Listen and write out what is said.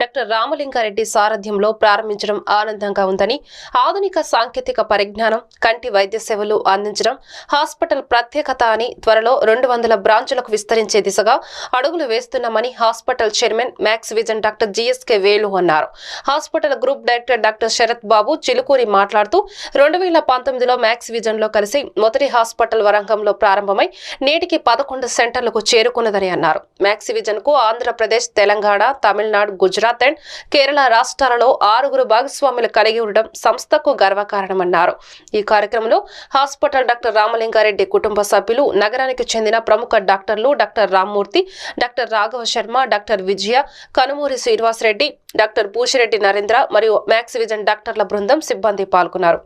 Doctor Ramalinga Reddy సారథ్యంలో ప్రారంభించడం ఆనందంగా ఉందని, ఆధునిక సాంకేతిక పరిజ్ఞానం, కంటి వైద్య సేవలు అందించడం హాస్పిటల్ ప్రత్యేకత అని త్వరలో 200 బ్రాంచులకు విస్తరించే దిశగా అడుగులు వేస్తున్నామని hospital chairman Max Vision doctor GSK Velu అన్నారు. Hospital group director doctor Sharath Babu Chilukuri మాట్లాడుతూ 2019లో మ్యాక్స్ విజన్ లో కలిసి మొదటి హాస్పిటల్ వరంగంలో ప్రారంభమై నేటికి 11 సెంటర్లకు చేరుకున్నదని అన్నారు. మ్యాక్స్ విజన్ కు ఆంధ్రప్రదేశ్, తెలంగాణ, తమిళనాడు, గుజరాత్ అండ్ కేరళ రాష్ట్రాలలో 6 భాగస్వాములు కలిగి ఉండడం సంస్థకు గర్వకారణమన్నారు. ఈ కార్యక్రమంలో హాస్పిటల్ డాక్టర్ రామలింగారెడ్డి కుటుంబ సభ్యులు, నగరానికి చెందిన ప్రముఖ డాక్టర్లు doctor Rammurthy, doctor Raghava Sharma, doctor Vijaya, Kanumuri Srinivasareddy, doctor Pushireddy Narendra మరియు మ్యాక్స్ విజన్ డాక్టర్ల బృందం, సిబ్బంది పాల్గొన్నారు.